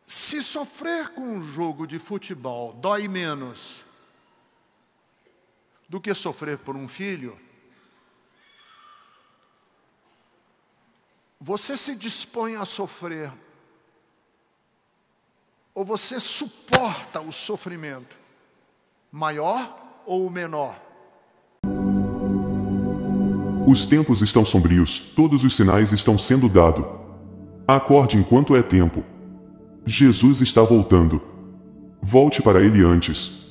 Se sofrer com um jogo de futebol dói menos do que sofrer por um filho, você se dispõe a sofrer, ou você suporta o sofrimento, maior ou menor? Os tempos estão sombrios, todos os sinais estão sendo dados. Acorde enquanto é tempo. Jesus está voltando. Volte para ele antes.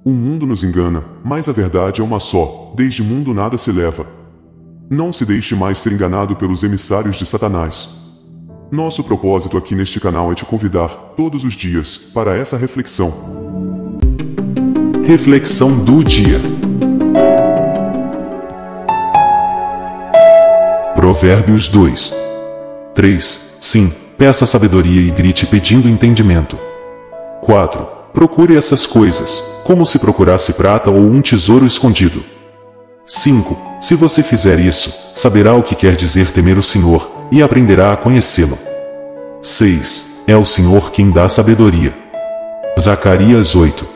O mundo nos engana, mas a verdade é uma só: desde o mundo nada se leva. Não se deixe mais ser enganado pelos emissários de Satanás. Nosso propósito aqui neste canal é te convidar, todos os dias, para essa reflexão. Reflexão do dia. Provérbios 2, 3. Sim, peça sabedoria e grite pedindo entendimento. 4. Procure essas coisas, como se procurasse prata ou um tesouro escondido. 5. Se você fizer isso, saberá o que quer dizer temer o Senhor, e aprenderá a conhecê-lo. 6. É o Senhor quem dá sabedoria. Zacarias 8,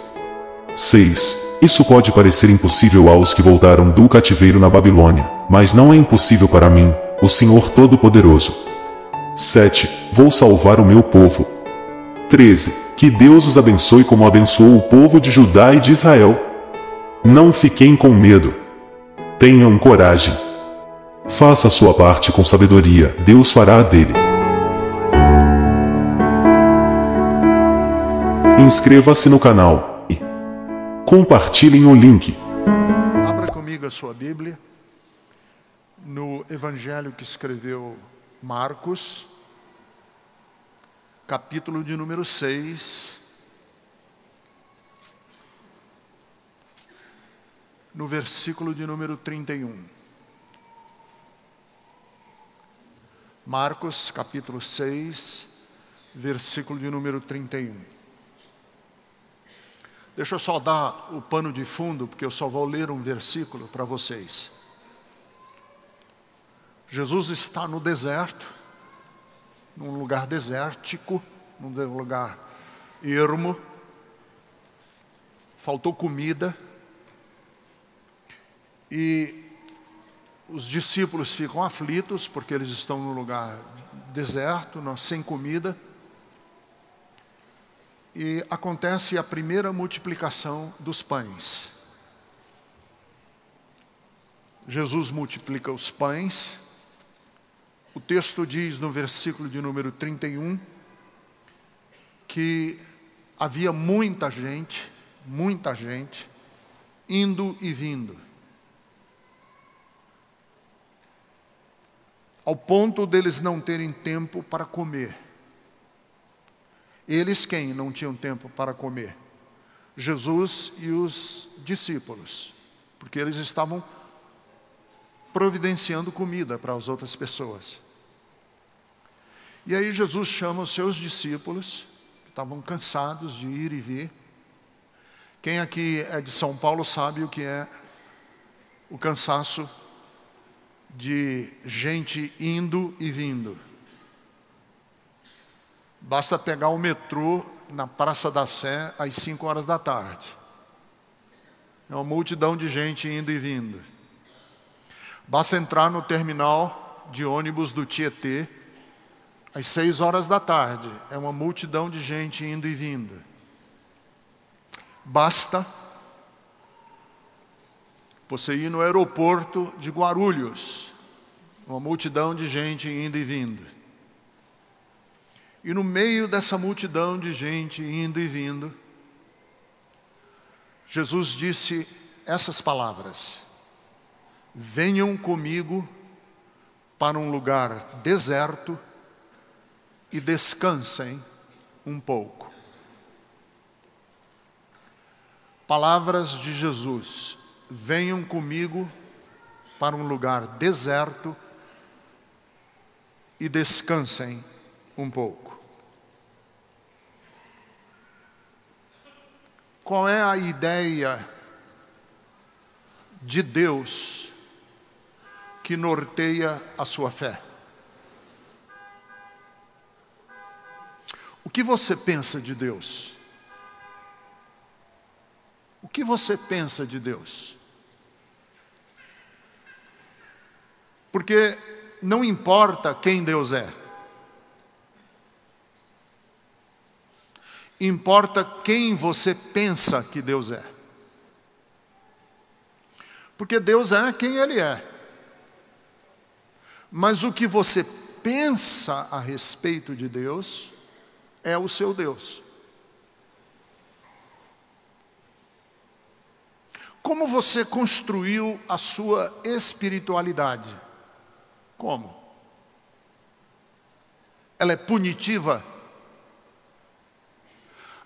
6. Isso pode parecer impossível aos que voltaram do cativeiro na Babilônia, mas não é impossível para mim, o Senhor Todo-Poderoso. 7. Vou salvar o meu povo. 13. Que Deus os abençoe como abençoou o povo de Judá e de Israel. Não fiquem com medo. Tenham coragem. Faça a sua parte com sabedoria, Deus fará a dele. Inscreva-se no canal e compartilhem o link. Abra comigo a sua Bíblia no Evangelho que escreveu Marcos, capítulo de número 6, no versículo de número 31. Marcos, capítulo 6, versículo de número 31. Deixa eu só dar o pano de fundo, porque eu só vou ler um versículo para vocês. Jesus está no deserto, num lugar desértico, num lugar ermo, faltou comida, e os discípulos ficam aflitos, porque eles estão num lugar deserto, sem comida, e acontece a primeira multiplicação dos pães. Jesus multiplica os pães. O texto diz no versículo de número 31, que havia muita gente, indo e vindo, ao ponto deles não terem tempo para comer. Eles quem não tinham tempo para comer? Jesus e os discípulos, porque eles estavam providenciando comida para as outras pessoas. E aí Jesus chama os seus discípulos, que estavam cansados de ir e vir. Quem aqui é de São Paulo sabe o que é o cansaço de gente indo e vindo. Basta pegar o metrô na Praça da Sé às 5 horas da tarde. É uma multidão de gente indo e vindo. Basta entrar no terminal de ônibus do Tietê às 6 horas da tarde. É uma multidão de gente indo e vindo. Basta você ir no aeroporto de Guarulhos. Uma multidão de gente indo e vindo. E no meio dessa multidão de gente indo e vindo, Jesus disse essas palavras: venham comigo para um lugar deserto e descansem um pouco. Palavras de Jesus: venham comigo para um lugar deserto e descansem um pouco. Qual é a ideia de Deus que norteia a sua fé? O que você pensa de Deus? O que você pensa de Deus? Porque não importa quem Deus é. Importa quem você pensa que Deus é. Porque Deus é quem Ele é. Mas o que você pensa a respeito de Deus é o seu Deus. Como você construiu a sua espiritualidade? Como? Ela é punitiva?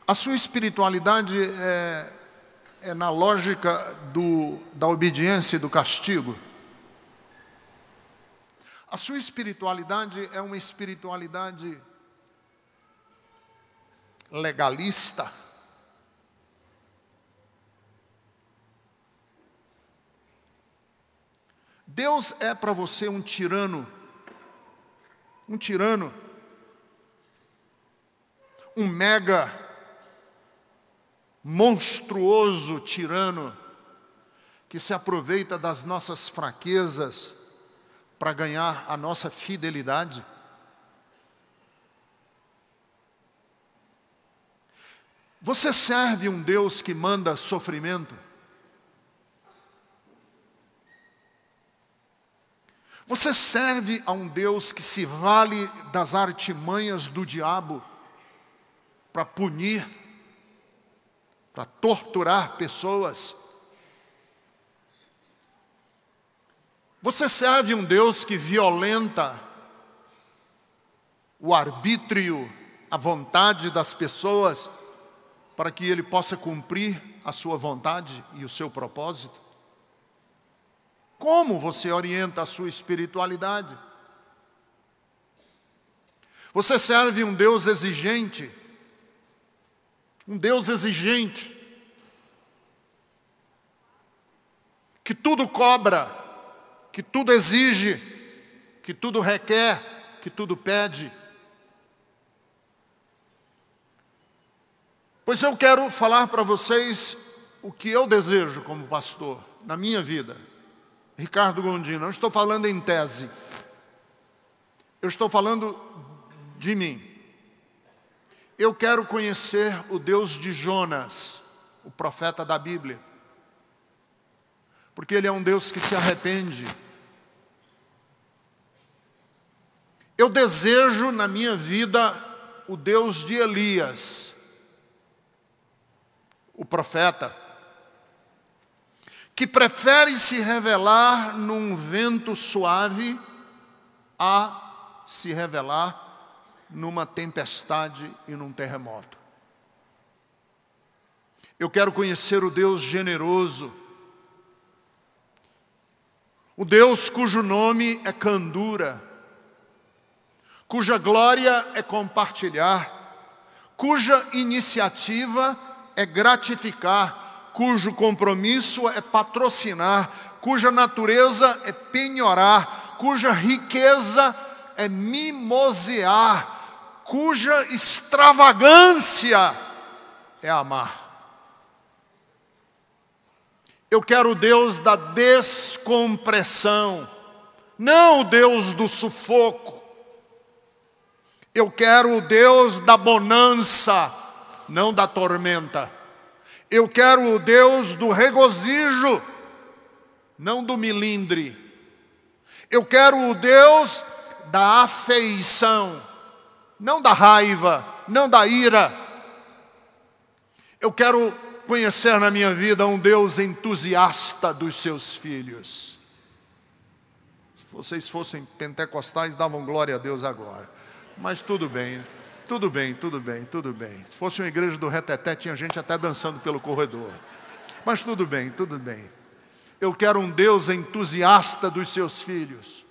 A sua espiritualidade é na lógica da obediência e do castigo? A sua espiritualidade é uma espiritualidade legalista? Deus é para você um tirano, um mega, monstruoso tirano, que se aproveita das nossas fraquezas para ganhar a nossa fidelidade? Você serve um Deus que manda sofrimento? Você serve a um Deus que se vale das artimanhas do diabo para punir, para torturar pessoas? Você serve um Deus que violenta o arbítrio, a vontade das pessoas, para que Ele possa cumprir a sua vontade e o seu propósito? Como você orienta a sua espiritualidade? Você serve um Deus exigente, que tudo cobra, que tudo exige, que tudo requer, que tudo pede. Pois eu quero falar para vocês o que eu desejo como pastor, na minha vida. Ricardo Gondino, não estou falando em tese, eu estou falando de mim. Eu quero conhecer o Deus de Jonas, o profeta da Bíblia, porque ele é um Deus que se arrepende. Eu desejo na minha vida o Deus de Elias, o profeta, que prefere se revelar num vento suave a se revelar numa tempestade e num terremoto. Eu quero conhecer o Deus generoso, o Deus cujo nome é candura, cuja glória é compartilhar, cuja iniciativa é gratificar, cujo compromisso é patrocinar, cuja natureza é penhorar, cuja riqueza é mimosear, cuja extravagância é amar. Eu quero o Deus da descompressão, não o Deus do sufoco. Eu quero o Deus da bonança, não da tormenta. Eu quero o Deus do regozijo, não do milindre. Eu quero o Deus da afeição, não da raiva, não da ira. Eu quero conhecer na minha vida um Deus entusiasta dos seus filhos. Se vocês fossem pentecostais, davam glória a Deus agora. Mas tudo bem. Tudo bem. Se fosse uma igreja do Reteté, tinha gente até dançando pelo corredor. Mas tudo bem. Eu quero um Deus entusiasta dos seus filhos.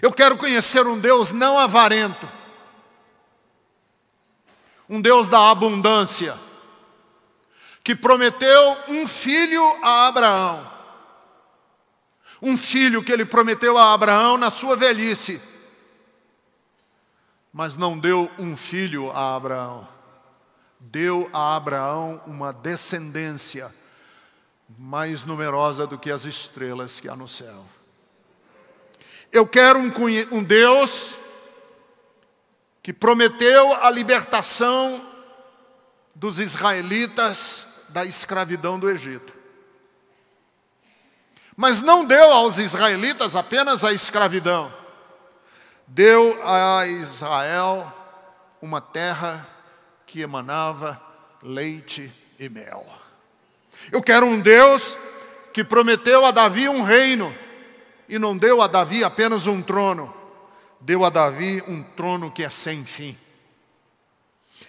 Eu quero conhecer um Deus não avarento. Um Deus da abundância, que prometeu um filho a Abraão. Um filho que ele prometeu a Abraão na sua velhice. mas não deu um filho a Abraão. Deu a Abraão uma descendência mais numerosa do que as estrelas que há no céu. Eu quero um Deus que prometeu a libertação dos israelitas da escravidão do Egito. Mas não deu aos israelitas apenas a escravidão. Deu a Israel uma terra que emanava leite e mel. Eu quero um Deus que prometeu a Davi um reino, e não deu a Davi apenas um trono, deu a Davi um trono que é sem fim.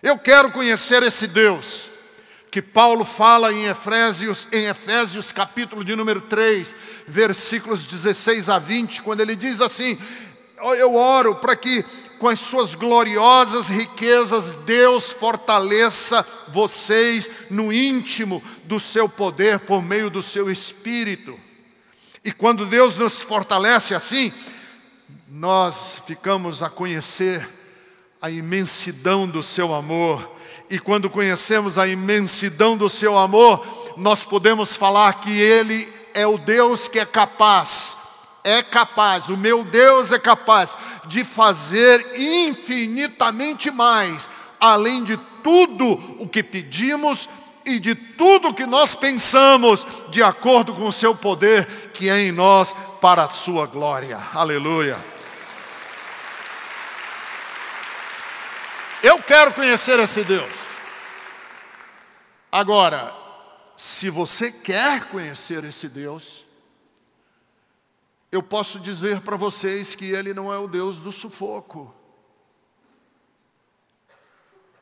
Eu quero conhecer esse Deus, que Paulo fala em Efésios capítulo de número 3, versículos 16 a 20, quando ele diz assim: eu oro para que com as suas gloriosas riquezas Deus fortaleça vocês no íntimo do seu poder por meio do seu Espírito. E quando Deus nos fortalece assim, nós ficamos a conhecer a imensidão do seu amor. E quando conhecemos a imensidão do seu amor, nós podemos falar que Ele é o Deus que é capaz, o meu Deus é capaz de fazer infinitamente mais, além de tudo o que pedimos e de tudo o que nós pensamos, de acordo com o seu poder que é em nós para a sua glória. Aleluia. Eu quero conhecer esse Deus. Agora, se você quer conhecer esse Deus, eu posso dizer para vocês que Ele não é o Deus do sufoco.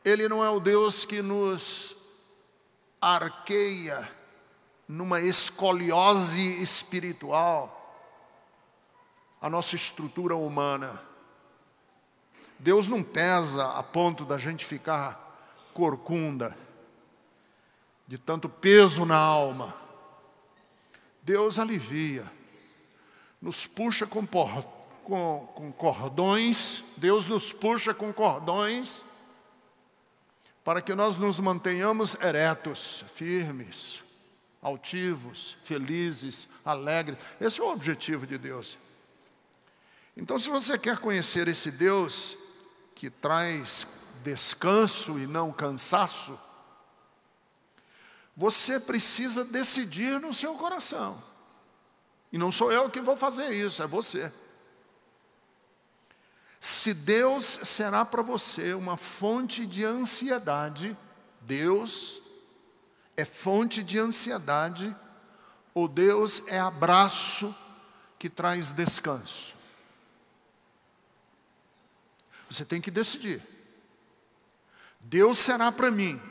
Ele não é o Deus que nos arqueia numa escoliose espiritual a nossa estrutura humana. Deus não pesa a ponto da gente ficar corcunda, de tanto peso na alma. Deus alivia, nos puxa com cordões, Deus nos puxa com cordões, para que nós nos mantenhamos eretos, firmes, altivos, felizes, alegres. Esse é o objetivo de Deus. Então, se você quer conhecer esse Deus que traz descanso e não cansaço, você precisa decidir no seu coração. E não sou eu que vou fazer isso, é você. Se Deus será para você uma fonte de ansiedade, Deus é fonte de ansiedade, ou Deus é abraço que traz descanso. Você tem que decidir. Deus será para mim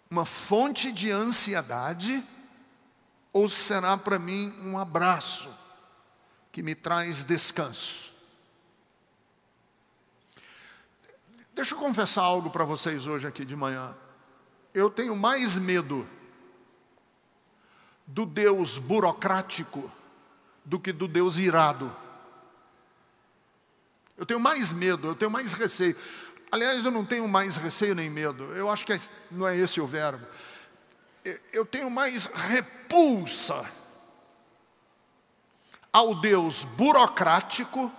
uma fonte de ansiedade, ou será para mim um abraço que me traz descanso? Deixa eu confessar algo para vocês hoje aqui de manhã. Eu tenho mais medo do Deus burocrático do que do Deus irado. Eu tenho mais medo, eu tenho mais receio. Aliás, eu não tenho mais receio nem medo. Eu acho que não é esse o verbo. Eu tenho mais repulsa ao Deus burocrático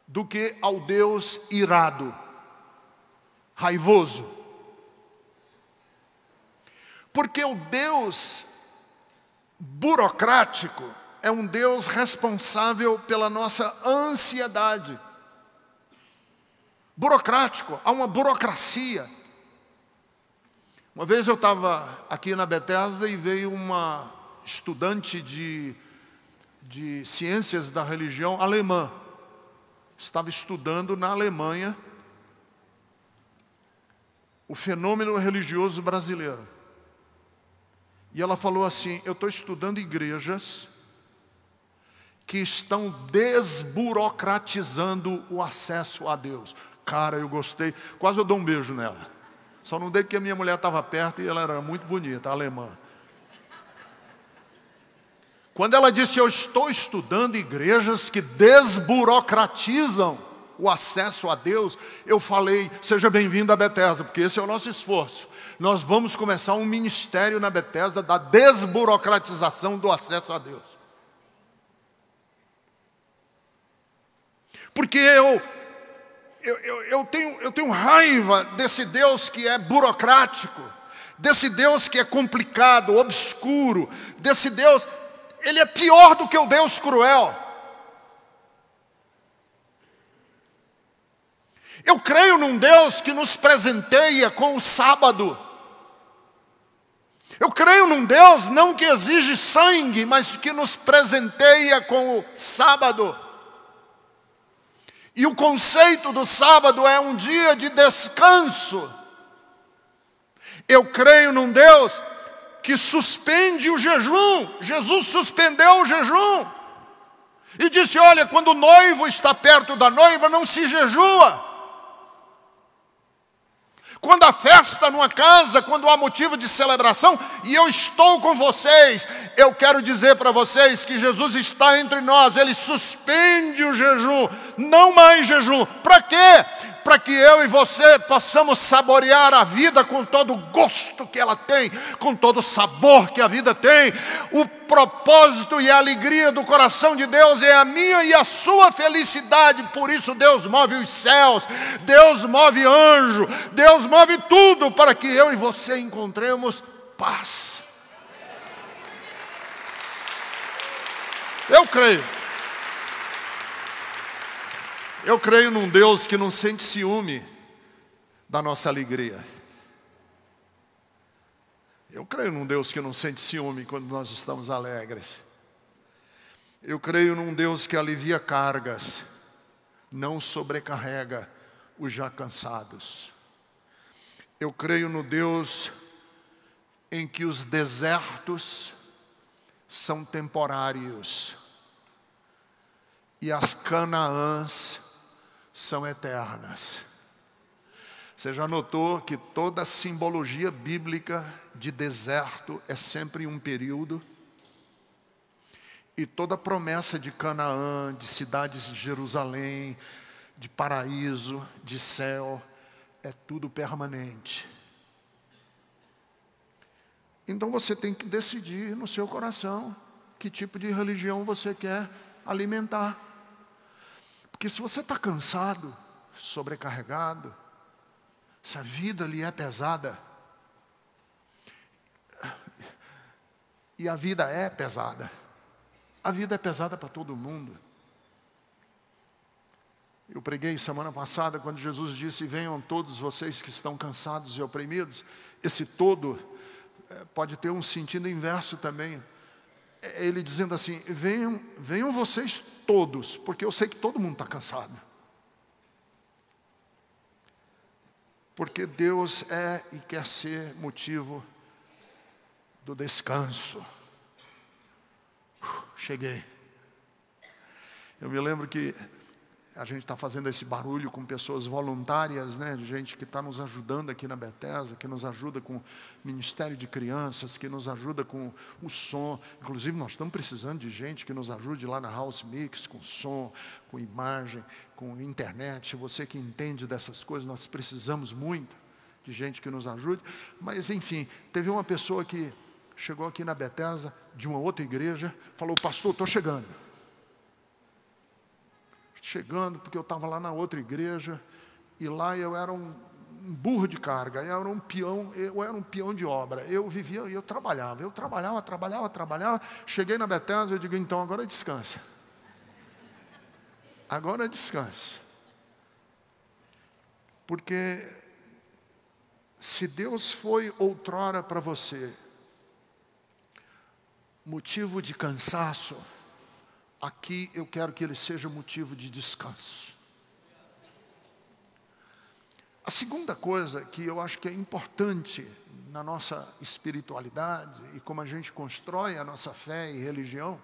do que ao Deus irado, raivoso. Porque o Deus burocrático é um Deus responsável pela nossa ansiedade. Burocrático, há uma burocracia. Uma vez eu estava aqui na Bethesda e veio uma estudante de ciências da religião alemã. Estava estudando na Alemanha o fenômeno religioso brasileiro. E ela falou assim: eu estou estudando igrejas que estão desburocratizando o acesso a Deus. Cara, eu gostei, quase eu dou um beijo nela. Só não dei porque a minha mulher estava perto e ela era muito bonita, alemã. Quando ela disse: eu estou estudando igrejas que desburocratizam o acesso a Deus, eu falei, seja bem-vindo a Bethesda, porque esse é o nosso esforço. Nós vamos começar um ministério na Bethesda da desburocratização do acesso a Deus. Porque eu tenho raiva desse Deus que é burocrático, desse Deus que é complicado, obscuro, desse Deus, ele é pior do que o Deus cruel. Eu creio num Deus que nos presenteia com o sábado. Eu creio num Deus não que exige sangue, mas que nos presenteia com o sábado. E o conceito do sábado é um dia de descanso. Eu creio num Deus que suspende o jejum. Jesus suspendeu o jejum. E disse, olha, quando o noivo está perto da noiva, não se jejua. Quando há festa numa casa, quando há motivo de celebração, e eu estou com vocês, eu quero dizer para vocês que Jesus está entre nós, Ele suspende o jejum, não mais jejum. Para quê? Para que eu e você possamos saborear a vida com todo o gosto que ela tem, com todo o sabor que a vida tem. O propósito e a alegria do coração de Deus é a minha e a sua felicidade. Por isso Deus move os céus, Deus move anjo, Deus move tudo para que eu e você encontremos paz. Eu creio. Eu creio num Deus que não sente ciúme da nossa alegria. Eu creio num Deus que não sente ciúme quando nós estamos alegres. Eu creio num Deus que alivia cargas, não sobrecarrega os já cansados. Eu creio no Deus em que os desertos são temporários e as Canaãs são eternas. Você já notou que toda a simbologia bíblica de deserto é sempre um período? E toda a promessa de Canaã, de cidades de Jerusalém, de paraíso, de céu, é tudo permanente. Então você tem que decidir no seu coração que tipo de religião você quer alimentar. Porque se você está cansado, sobrecarregado, se a vida lhe é pesada, e a vida é pesada para todo mundo. Eu preguei semana passada quando Jesus disse, venham todos vocês que estão cansados e oprimidos. Esse todo pode ter um sentido inverso também. Ele dizendo assim, venham vocês todos, porque eu sei que todo mundo está cansado. Porque Deus é e quer ser motivo do descanso. Cheguei. Eu me lembro que a gente está fazendo esse barulho com pessoas voluntárias, né? Gente que está nos ajudando aqui na Bethesda, que nos ajuda com o Ministério de Crianças, que nos ajuda com o som. Inclusive nós estamos precisando de gente que nos ajude lá na House Mix, com som, com imagem, com internet. Você que entende dessas coisas, nós precisamos muito de gente que nos ajude. Mas enfim, teve uma pessoa que chegou aqui na Bethesda, de uma outra igreja, falou, pastor, estou chegando, porque eu estava lá na outra igreja, e lá eu era um burro de carga, eu era um peão de obra, eu vivia, eu trabalhava, cheguei na Bethesda, eu digo, então agora descansa, porque se Deus foi outrora para você motivo de cansaço, aqui eu quero que ele seja motivo de descanso. A segunda coisa que eu acho que é importante na nossa espiritualidade e como a gente constrói a nossa fé e religião,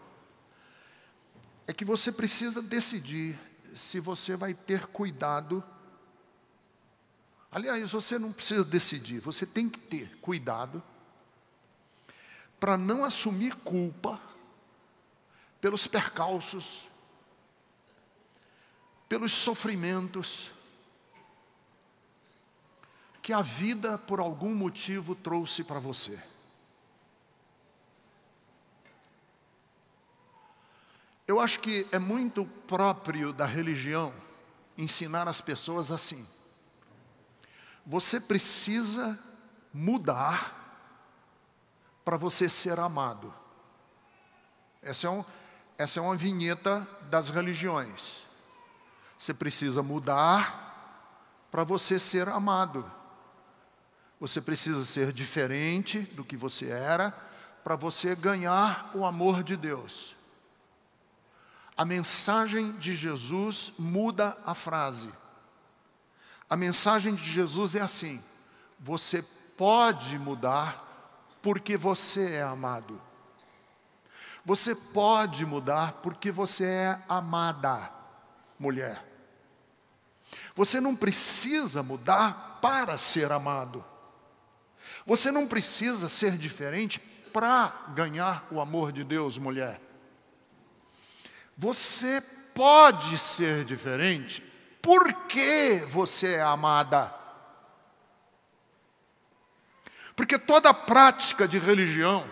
é que você precisa decidir se você vai ter cuidado. Aliás, você não precisa decidir, você tem que ter cuidado para não assumir culpa pelos percalços, pelos sofrimentos que a vida, por algum motivo, trouxe para você. Eu acho que é muito próprio da religião ensinar as pessoas assim: você precisa mudar para você ser amado. Essa é uma vinheta das religiões. Você precisa mudar para você ser amado. Você precisa ser diferente do que você era para você ganhar o amor de Deus. A mensagem de Jesus muda a frase. A mensagem de Jesus é assim: você pode mudar porque você é amado. Você pode mudar porque você é amada, mulher. Você não precisa mudar para ser amado. Você não precisa ser diferente para ganhar o amor de Deus, mulher. Você pode ser diferente porque você é amada. Porque toda prática de religião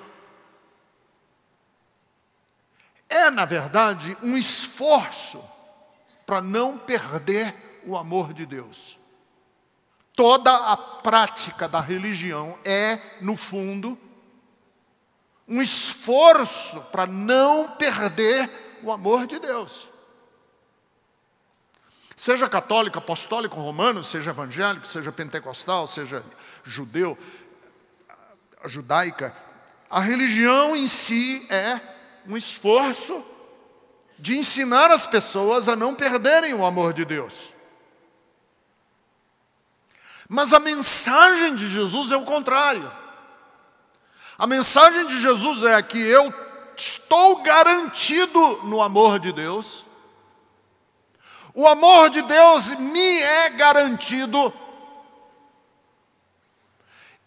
é, na verdade, um esforço para não perder o amor de Deus. Toda a prática da religião é, no fundo, um esforço para não perder o amor de Deus. Seja católico, apostólico, romano, seja evangélico, seja pentecostal, seja judeu, judaica, a religião em si é um esforço de ensinar as pessoas a não perderem o amor de Deus. Mas a mensagem de Jesus é o contrário. A mensagem de Jesus é que eu estou garantido no amor de Deus. O amor de Deus me é garantido.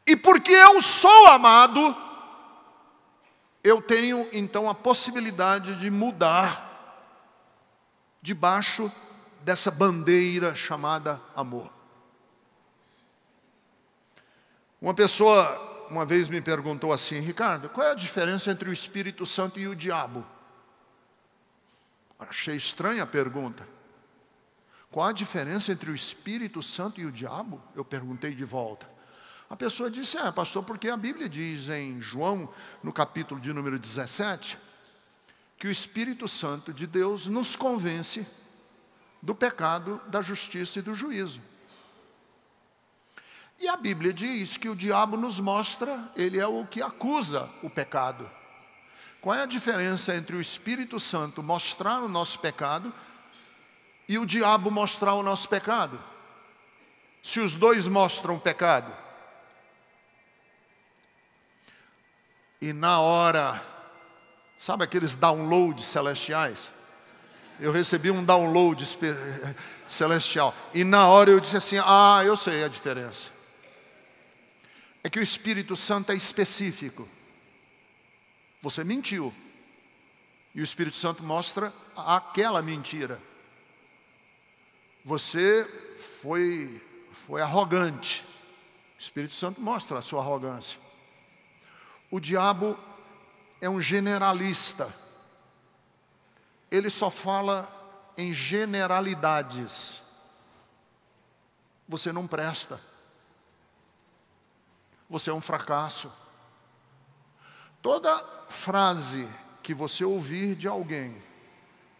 E porque eu sou amado, eu tenho então a possibilidade de mudar debaixo dessa bandeira chamada amor. Uma pessoa uma vez me perguntou assim: Ricardo, qual é a diferença entre o Espírito Santo e o diabo? Achei estranha a pergunta. Qual a diferença entre o Espírito Santo e o diabo? Eu perguntei de volta. A pessoa disse: pastor, porque a Bíblia diz em João, no capítulo de número 17, que o Espírito Santo de Deus nos convence do pecado, da justiça e do juízo. E a Bíblia diz que o diabo nos mostra, ele é o que acusa o pecado. Qual é a diferença entre o Espírito Santo mostrar o nosso pecado e o diabo mostrar o nosso pecado? Se os dois mostram o pecado. E na hora, sabe aqueles downloads celestiais? Eu recebi um download celestial. E na hora eu disse assim: eu sei a diferença. É que o Espírito Santo é específico. Você mentiu. E o Espírito Santo mostra aquela mentira. Você foi arrogante. O Espírito Santo mostra a sua arrogância. O diabo é um generalista. Ele só fala em generalidades. Você não presta. Você é um fracasso. Toda frase que você ouvir de alguém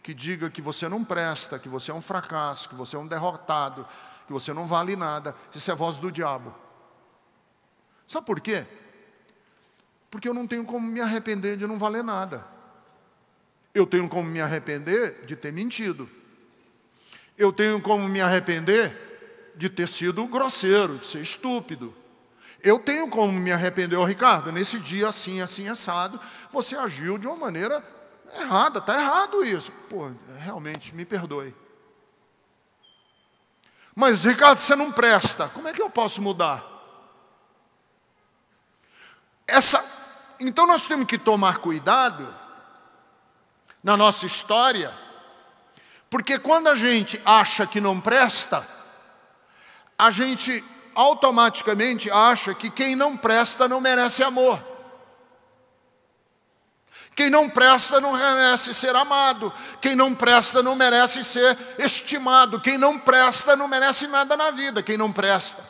que diga que você não presta, que você é um fracasso, que você é um derrotado, que você não vale nada, isso é voz do diabo. Sabe por quê? Porque eu não tenho como me arrepender de não valer nada. Eu tenho como me arrepender de ter mentido. Eu tenho como me arrepender de ter sido grosseiro, de ser estúpido. Eu tenho como me arrepender, Ricardo, nesse dia assim, assim, assado, você agiu de uma maneira errada, está errado isso. Pô, realmente, me perdoe. Mas, Ricardo, você não presta, como é que eu posso mudar? Então nós temos que tomar cuidado na nossa história, Porque quando a gente acha que não presta, a gente automaticamente acha que quem não presta não merece amor. Quem não presta não merece ser amado. Quem não presta não merece ser estimado. Quem não presta não merece nada na vida. Quem não presta.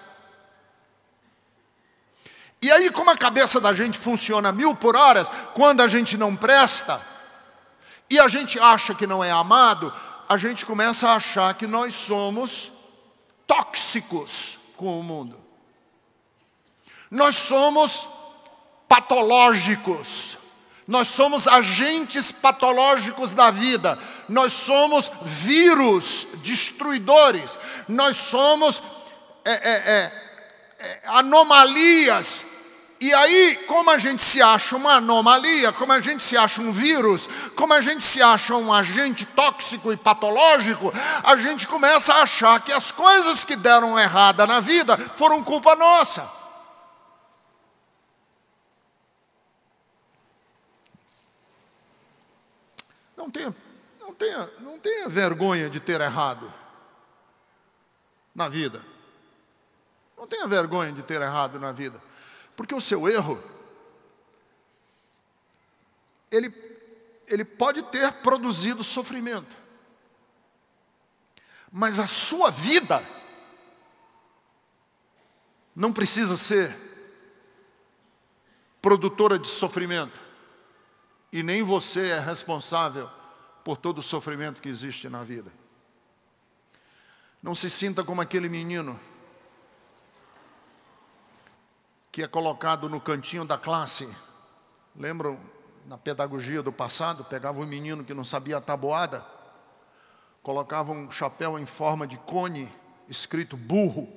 E aí, como a cabeça da gente funciona 1000 por hora, quando a gente não presta, e a gente acha que não é amado, a gente começa a achar que nós somos tóxicos com o mundo. Nós somos patológicos. Nós somos agentes patológicos da vida. Nós somos vírus destruidores. Nós somos anomalias. E aí, como a gente se acha uma anomalia, como a gente se acha um vírus, como a gente se acha um agente tóxico e patológico, a gente começa a achar que as coisas que deram errada na vida foram culpa nossa. Não tenha vergonha de ter errado na vida. Não tenha vergonha de ter errado na vida. Porque o seu erro, ele pode ter produzido sofrimento. Mas a sua vida não precisa ser produtora de sofrimento. E nem você é responsável por todo o sofrimento que existe na vida. Não se sinta como aquele menino que é colocado no cantinho da classe. Lembram, na pedagogia do passado, pegava um menino que não sabia a tabuada, colocava um chapéu em forma de cone, escrito burro,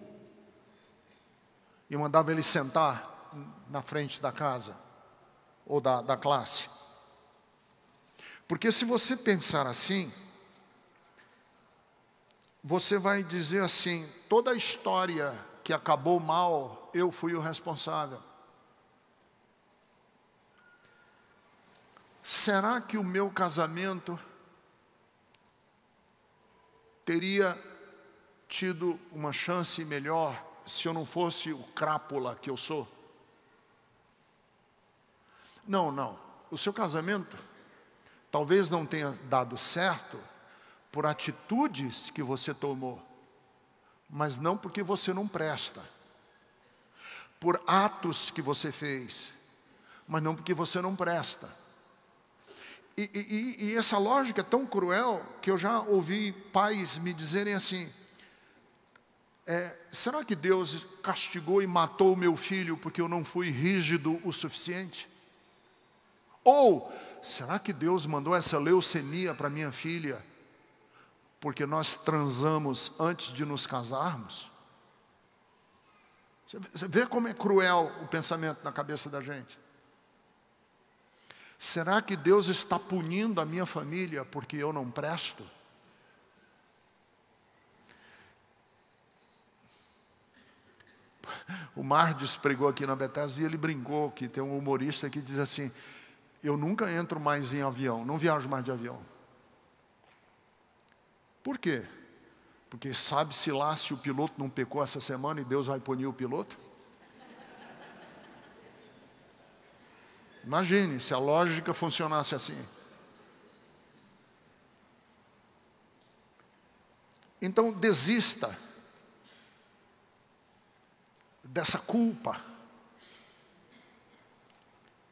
e mandava ele sentar na frente da casa, ou da classe. Porque se você pensar assim, você vai dizer assim: toda a história que acabou mal, eu fui o responsável. Será que o meu casamento teria tido uma chance melhor se eu não fosse o crápula que eu sou? Não. O seu casamento talvez não tenha dado certo por atitudes que você tomou, mas não porque você não presta. Por atos que você fez, mas não porque você não presta. E essa lógica é tão cruel que eu já ouvi pais me dizerem assim: será que Deus castigou e matou o meu filho porque eu não fui rígido o suficiente? Ou, será que Deus mandou essa leucemia para minha filha porque nós transamos antes de nos casarmos? Você vê como é cruel o pensamento na cabeça da gente. Será que Deus está punindo a minha família porque eu não presto? O Mardes pregou aqui na Bethesda e ele brincou que tem um humorista que diz assim: eu nunca entro mais em avião, não viajo mais de avião. Por quê? Porque sabe-se lá se o piloto não pecou essa semana e Deus vai punir o piloto? Imagine se a lógica funcionasse assim. Então desista dessa culpa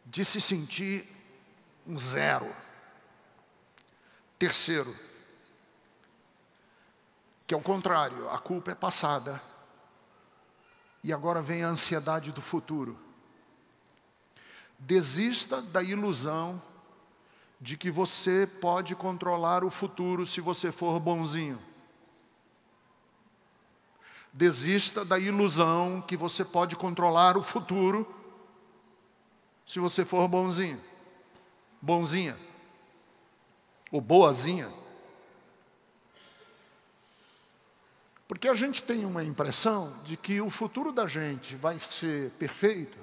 de se sentir um zero. Terceiro, que é o contrário, a culpa é passada e agora vem a ansiedade do futuro. Desista da ilusão de que você pode controlar o futuro se você for bonzinho. Desista da ilusão que você pode controlar o futuro se você for bonzinho, bonzinha ou boazinha. Porque a gente tem uma impressão de que o futuro da gente vai ser perfeito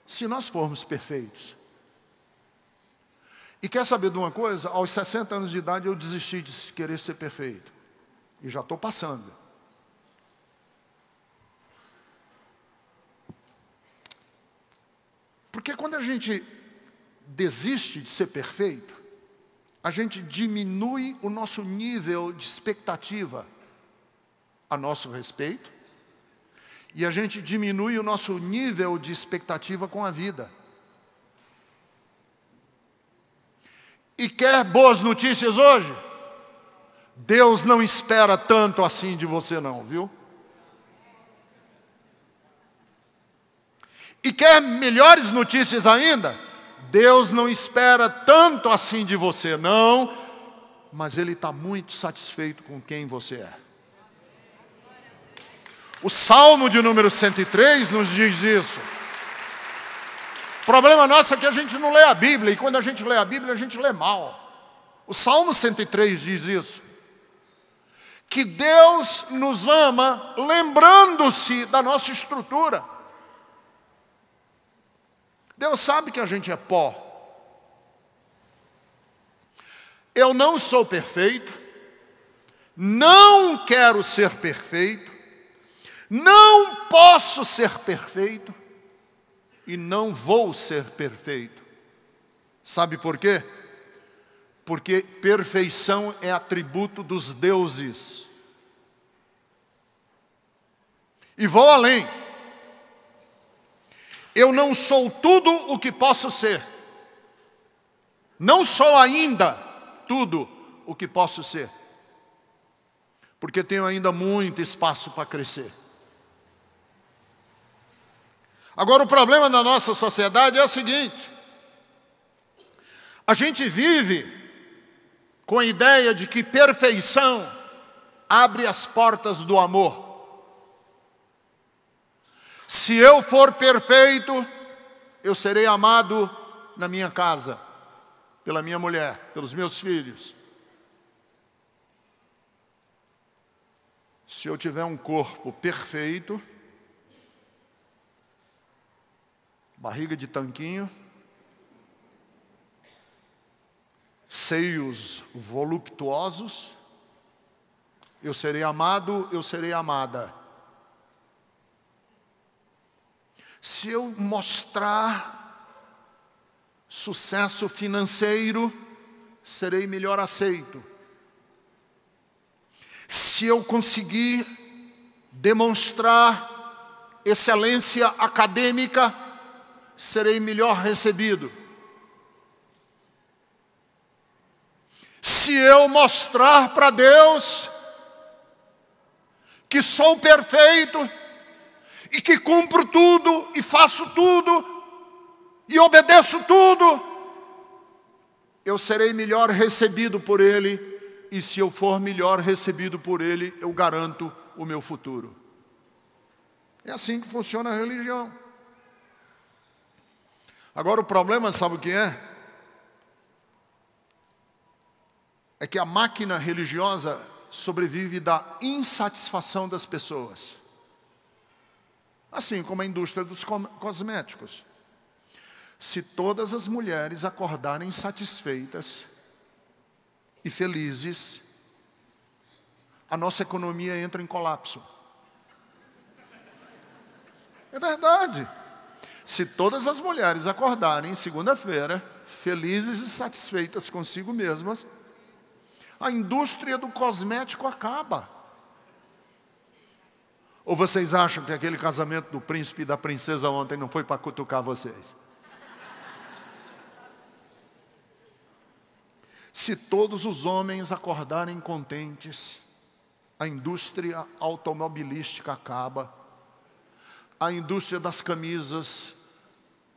se nós formos perfeitos. E quer saber de uma coisa? Aos 60 anos de idade eu desisti de querer ser perfeito. E já estou passando. Porque quando a gente desiste de ser perfeito, a gente diminui o nosso nível de expectativa a nosso respeito e a gente diminui o nosso nível de expectativa com a vida. E quer boas notícias hoje? Deus não espera tanto assim de você não, viu? E quer melhores notícias ainda? Deus não espera tanto assim de você não, mas Ele está muito satisfeito com quem você é. O Salmo de número 103 nos diz isso. O problema nosso é que a gente não lê a Bíblia, e quando a gente lê a Bíblia, a gente lê mal. O Salmo 103 diz isso. Que Deus nos ama lembrando-se da nossa estrutura. Deus sabe que a gente é pó. Eu não sou perfeito, não quero ser perfeito, não posso ser perfeito e não vou ser perfeito. Sabe por quê? Porque perfeição é atributo dos deuses. E vou além. Eu não sou tudo o que posso ser. Não sou ainda tudo o que posso ser. Porque tenho ainda muito espaço para crescer. Agora o problema da nossa sociedade é o seguinte. A gente vive com a ideia de que perfeição abre as portas do amor. Se eu for perfeito, eu serei amado na minha casa, pela minha mulher, pelos meus filhos. Se eu tiver um corpo perfeito, barriga de tanquinho, seios voluptuosos, eu serei amado, eu serei amada. Se eu mostrar sucesso financeiro, serei melhor aceito. Se eu conseguir demonstrar excelência acadêmica, serei melhor recebido. Se eu mostrar para Deus que sou perfeito, e que cumpro tudo, e faço tudo, e obedeço tudo, eu serei melhor recebido por Ele, e se eu for melhor recebido por Ele, eu garanto o meu futuro. É assim que funciona a religião. Agora o problema, sabe o que é? É que a máquina religiosa sobrevive da insatisfação das pessoas. Assim como a indústria dos cosméticos. Se todas as mulheres acordarem satisfeitas e felizes, a nossa economia entra em colapso. É verdade. Se todas as mulheres acordarem segunda-feira, felizes e satisfeitas consigo mesmas, a indústria do cosmético acaba. Ou vocês acham que aquele casamento do príncipe e da princesa ontem não foi para cutucar vocês? Se todos os homens acordarem contentes, a indústria automobilística acaba, a indústria das camisas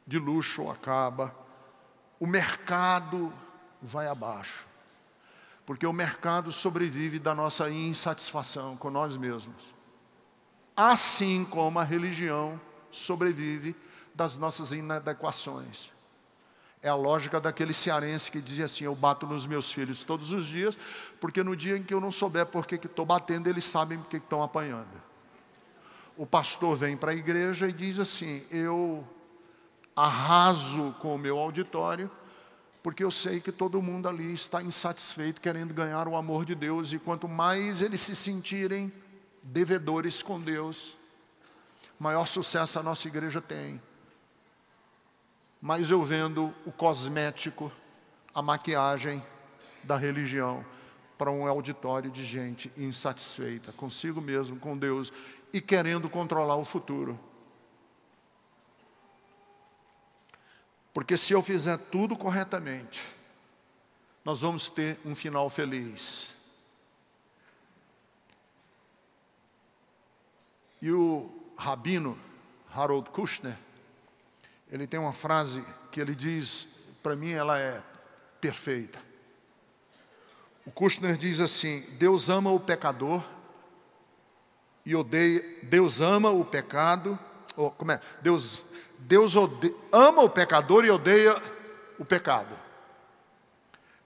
de luxo acaba, o mercado vai abaixo. Porque o mercado sobrevive da nossa insatisfação com nós mesmos. Assim como a religião sobrevive das nossas inadequações. É a lógica daquele cearense que dizia assim: eu bato nos meus filhos todos os dias, porque no dia em que eu não souber por que estou batendo, eles sabem por que estão apanhando. O pastor vem para a igreja e diz assim: eu arraso com o meu auditório, Porque eu sei que todo mundo ali está insatisfeito, querendo ganhar o amor de Deus. E quanto mais eles se sentirem devedores com Deus, maior sucesso a nossa igreja tem. Mas eu vendo o cosmético, a maquiagem da religião para um auditório de gente insatisfeita consigo mesmo, com Deus, e querendo controlar o futuro. Porque se eu fizer tudo corretamente, nós vamos ter um final feliz. E o rabino Harold Kushner, ele tem uma frase que ele diz, para mim ela é perfeita. O Kushner diz assim: Deus ama o pecador e odeia. Deus ama o pecado. Como é? Deus ama o pecador e odeia o pecado.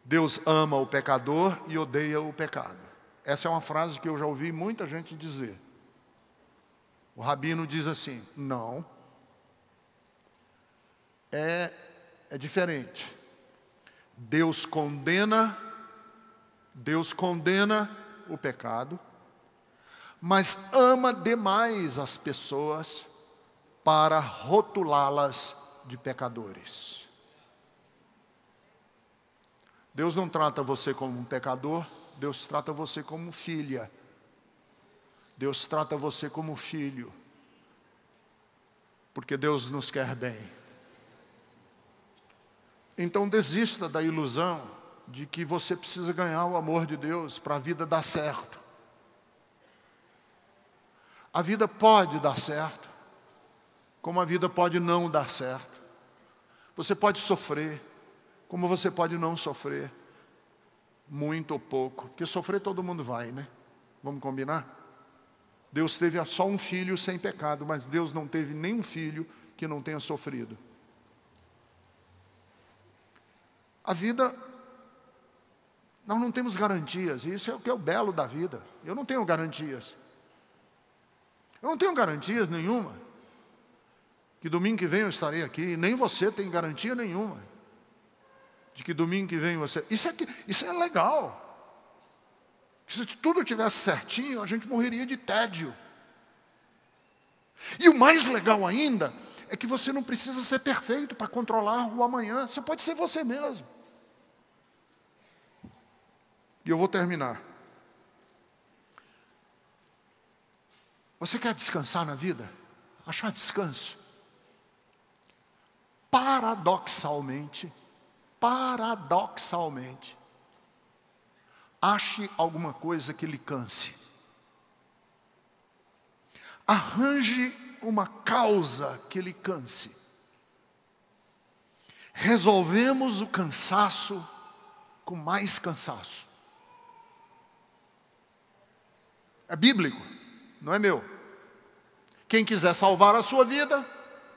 Deus ama o pecador e odeia o pecado. Essa é uma frase que eu já ouvi muita gente dizer. O rabino diz assim: não. É diferente. Deus condena o pecado, mas ama demais as pessoas para rotulá-las de pecadores. Deus não trata você como um pecador, Deus trata você como filha. Deus trata você como filho, porque Deus nos quer bem. Então desista da ilusão de que você precisa ganhar o amor de Deus para a vida dar certo. A vida pode dar certo, como a vida pode não dar certo. Você pode sofrer, como você pode não sofrer, muito ou pouco, porque sofrer todo mundo vai, né? Vamos combinar? Deus teve só um filho sem pecado, mas Deus não teve nenhum filho que não tenha sofrido. A vida, nós não temos garantias, e isso é o que é o belo da vida. Eu não tenho garantias. Eu não tenho garantias nenhuma que domingo que vem eu estarei aqui, nem você tem garantia nenhuma de que domingo que vem você... Isso é legal. Se tudo tivesse certinho, a gente morreria de tédio. E o mais legal ainda é que você não precisa ser perfeito para controlar o amanhã. Você pode ser você mesmo. E eu vou terminar. Você quer descansar na vida? Achar descanso? Paradoxalmente, ache alguma coisa que lhe canse. Arranje uma causa que lhe canse. Resolvemos o cansaço com mais cansaço. É bíblico, não é meu. Quem quiser salvar a sua vida,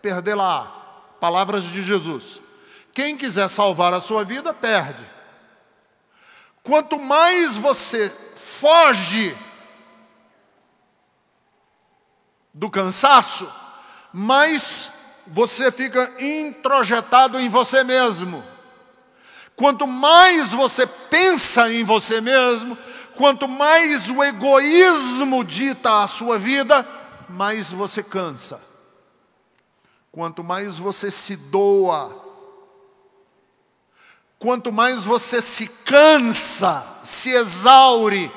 perdê-la. Palavras de Jesus. Quem quiser salvar a sua vida, perde. Quanto mais você foge do cansaço, mais você fica introjetado em você mesmo. Quanto mais você pensa em você mesmo, quanto mais o egoísmo dita a sua vida, mais você cansa. Quanto mais você se doa, quanto mais você se cansa, se exaure,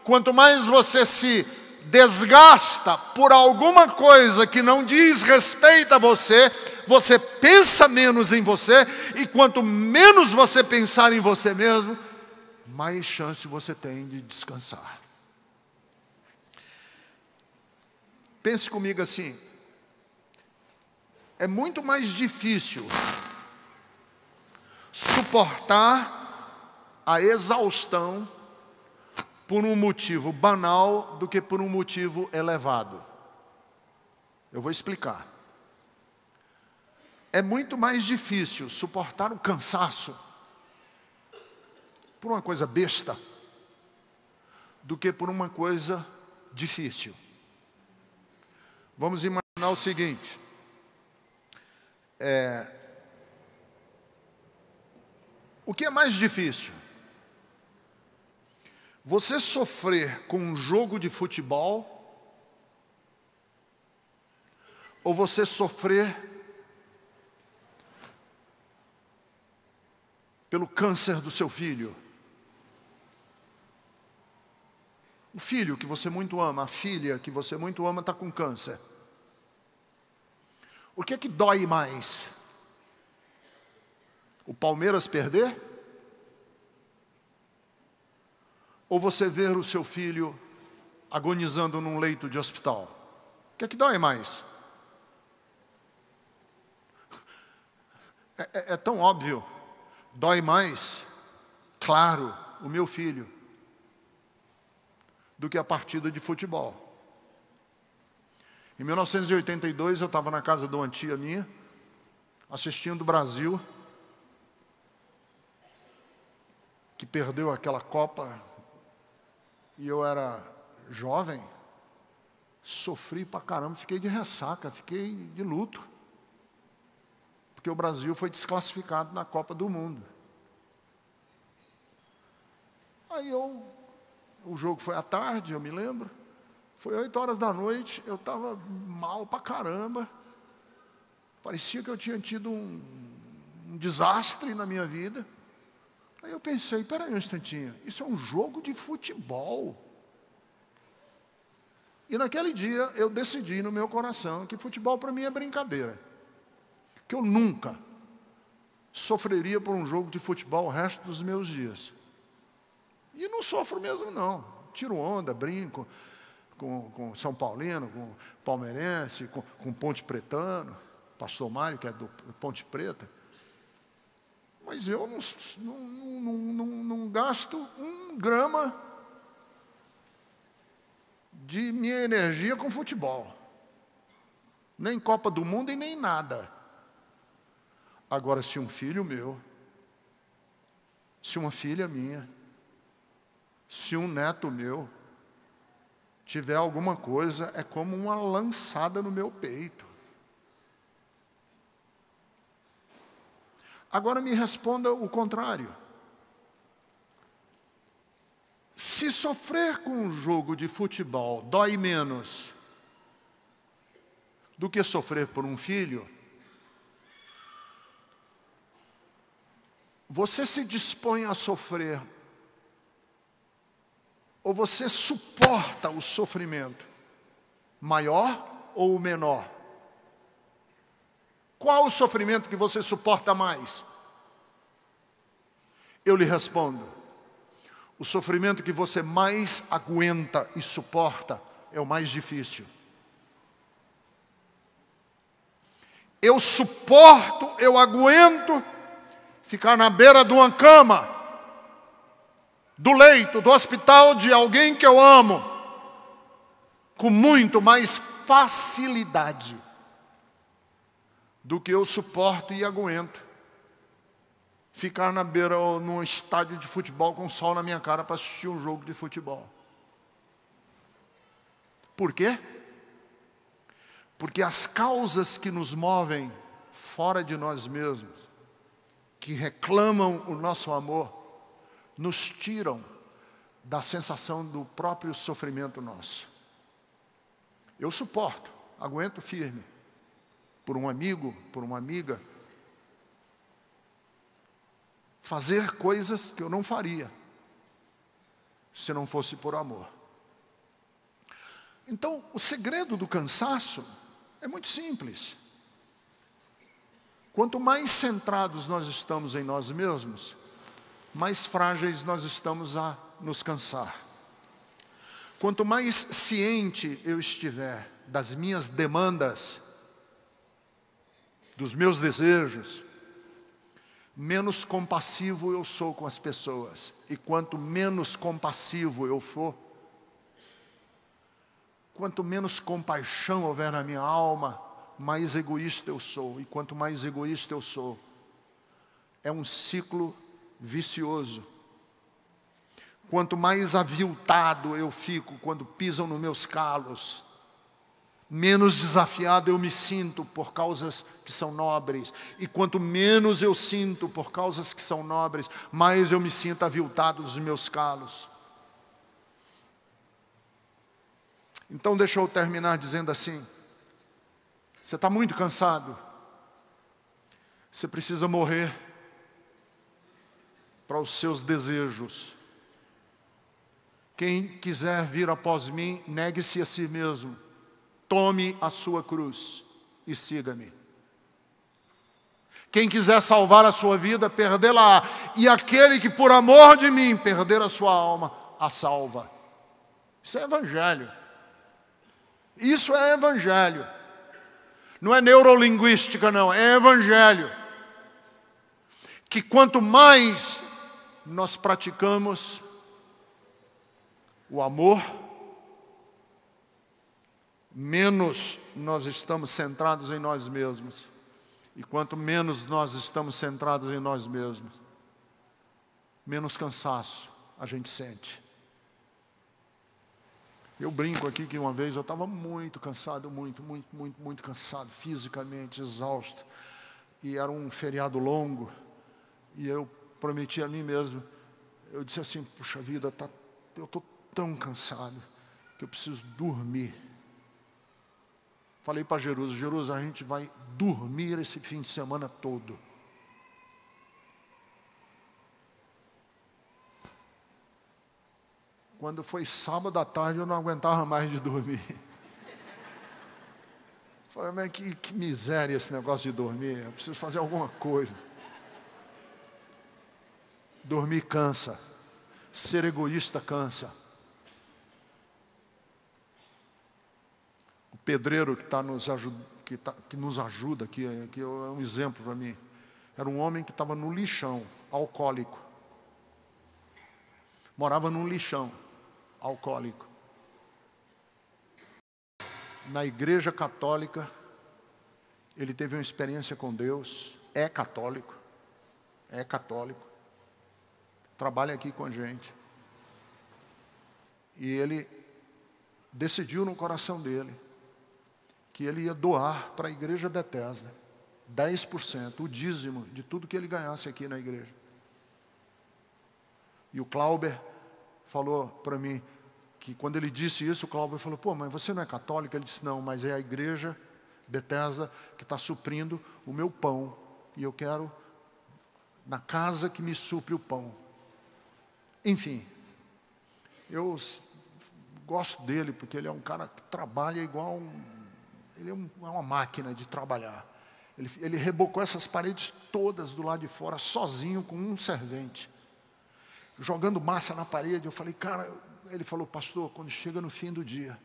quanto mais você se desgasta por alguma coisa que não diz respeito a você, você pensa menos em você, e quanto menos você pensar em você mesmo, mais chance você tem de descansar. Pense comigo assim, é muito mais difícil suportar a exaustão por um motivo banal do que por um motivo elevado. Eu vou explicar. É muito mais difícil suportar o cansaço por uma coisa besta do que por uma coisa difícil. Vamos imaginar o seguinte. O que é mais difícil? Você sofrer com um jogo de futebol ou você sofrer pelo câncer do seu filho? O filho que você muito ama, a filha que você muito ama está com câncer. O que é que dói mais? O Palmeiras perder? Ou você ver o seu filho agonizando num leito de hospital? O que é que dói mais? É tão óbvio. Dói mais, claro, o meu filho, do que a partida de futebol. Em 1982, eu estava na casa de uma tia minha, assistindo o Brasil, que perdeu aquela Copa, e eu era jovem, sofri pra caramba, fiquei de ressaca, fiquei de luto, porque o Brasil foi desclassificado na Copa do Mundo. Aí o jogo foi à tarde, eu me lembro, foi 8 horas da noite, eu estava mal pra caramba, parecia que eu tinha tido um desastre na minha vida. Aí eu pensei, peraí um instantinho, isso é um jogo de futebol. E naquele dia eu decidi no meu coração que futebol para mim é brincadeira. Que eu nunca sofreria por um jogo de futebol o resto dos meus dias. E não sofro mesmo não. Tiro onda, brinco com São Paulino, com palmeirense, com Ponte Pretano, Pastor Mário, que é do Ponte Preta. Mas eu não gasto 1 grama de minha energia com futebol. Nem Copa do Mundo e nem nada. Agora, se um filho meu, se uma filha minha, se um neto meu tiver alguma coisa, é como uma lançada no meu peito. Agora me responda o contrário. Se sofrer com um jogo de futebol dói menos do que sofrer por um filho, você se dispõe a sofrer ou você suporta o sofrimento maior ou menor? Qual o sofrimento que você suporta mais? Eu lhe respondo, o sofrimento que você mais aguenta e suporta é o mais difícil. Eu suporto, eu aguento ficar na beira de uma cama, do leito, do hospital de alguém que eu amo, com muito mais facilidade do que eu suporto e aguento ficar na beira ou num estádio de futebol com sol na minha cara para assistir um jogo de futebol. Por quê? Porque as causas que nos movem fora de nós mesmos, que reclamam o nosso amor, nos tiram da sensação do próprio sofrimento nosso. Eu suporto, aguento firme, por um amigo, por uma amiga, fazer coisas que eu não faria se não fosse por amor. Então, o segredo do cansaço é muito simples. Quanto mais centrados nós estamos em nós mesmos, mais frágeis nós estamos a nos cansar. Quanto mais ciente eu estiver das minhas demandas, dos meus desejos, menos compassivo eu sou com as pessoas. E quanto menos compassivo eu for, quanto menos compaixão houver na minha alma, mais egoísta eu sou. E quanto mais egoísta eu sou, é um ciclo vicioso. Quanto mais aviltado eu fico quando pisam nos meus calos, menos desafiado eu me sinto por causas que são nobres. E quanto menos eu sinto por causas que são nobres, mais eu me sinto aviltado dos meus calos. Então deixa eu terminar dizendo assim: você está muito cansado, você precisa morrer para os seus desejos. Quem quiser vir após mim, negue-se a si mesmo, tome a sua cruz e siga-me. Quem quiser salvar a sua vida, perdê-la, e aquele que por amor de mim perder a sua alma, a salva. Isso é evangelho. Isso é evangelho. Não é neurolinguística, não, é evangelho. Que quanto mais nós praticamos o amor, menos nós estamos centrados em nós mesmos. E quanto menos nós estamos centrados em nós mesmos, menos cansaço a gente sente. Eu brinco aqui que uma vez eu estava muito cansado, muito cansado, fisicamente, exausto. E era um feriado longo. E eu prometi a mim mesmo, eu disse assim: puxa vida, eu estou tão cansado que eu preciso dormir. Falei para Jerusa, a gente vai dormir esse fim de semana todo. Quando foi sábado à tarde, eu não aguentava mais de dormir. Falei, mas que miséria esse negócio de dormir, eu preciso fazer alguma coisa. Dormir cansa, ser egoísta cansa. O pedreiro que nos ajuda, que é um exemplo para mim, era um homem que estava no lixão, alcoólico. Morava num lixão, alcoólico. Na igreja católica, ele teve uma experiência com Deus, é católico, trabalha aqui com a gente. E ele decidiu no coração dele que ele ia doar para a igreja Bethesda 10%, o dízimo de tudo que ele ganhasse aqui na igreja. E o Clauber falou para mim que quando ele disse isso, o Clauber falou: pô, mas você não é católico? Ele disse: não, mas é a igreja Bethesda que está suprindo o meu pão, e eu quero na casa que me supre o pão. Enfim, eu gosto dele porque ele é um cara que trabalha igual ele é uma máquina de trabalhar. Ele rebocou essas paredes todas do lado de fora sozinho com um servente, jogando massa na parede. Eu falei, cara, ele falou: pastor, quando chega no fim do dia,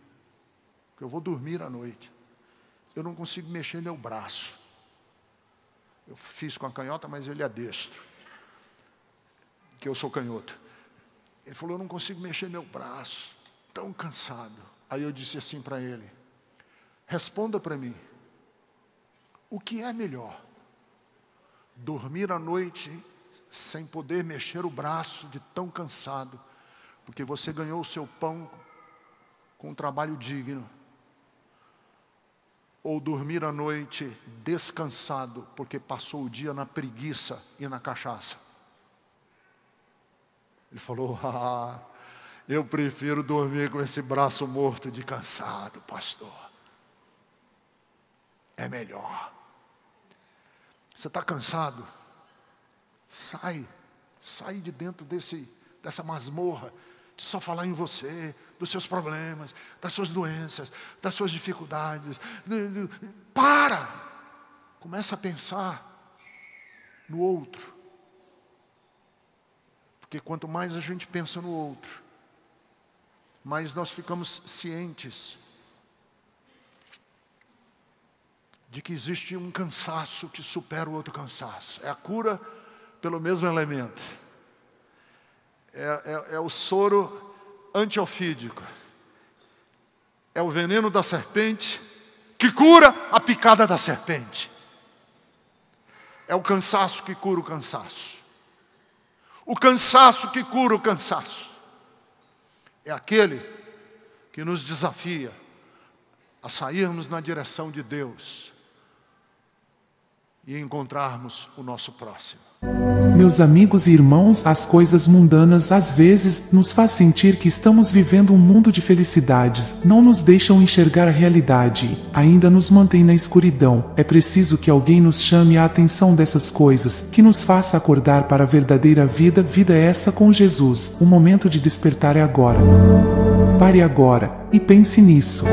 que eu vou dormir à noite, eu não consigo mexer meu braço. Eu fiz com a canhota, mas ele é destro, que eu sou canhoto. Ele falou: eu não consigo mexer meu braço, tão cansado. Aí eu disse assim para ele: responda para mim, o que é melhor? Dormir à noite sem poder mexer o braço de tão cansado, porque você ganhou o seu pão com um trabalho digno, ou dormir à noite descansado, porque passou o dia na preguiça e na cachaça? Ele falou: eu prefiro dormir com esse braço morto de cansado, pastor. É melhor. Você está cansado? Sai de dentro dessa masmorra, de só falar em você, dos seus problemas, das suas doenças, das suas dificuldades. Começa a pensar no outro. Porque quanto mais a gente pensa no outro, mais nós ficamos cientes de que existe um cansaço que supera o outro cansaço. É a cura pelo mesmo elemento. É o soro antiofídico. É o veneno da serpente que cura a picada da serpente. É o cansaço que cura o cansaço. O cansaço que cura o cansaço é aquele que nos desafia a sairmos na direção de Deus e encontrarmos o nosso próximo. Meus amigos e irmãos, as coisas mundanas às vezes nos faz sentir que estamos vivendo um mundo de felicidades, não nos deixam enxergar a realidade, ainda nos mantém na escuridão. É preciso que alguém nos chame a atenção dessas coisas, que nos faça acordar para a verdadeira vida. Vida é essa com Jesus. O momento de despertar é agora. Pare agora e pense nisso.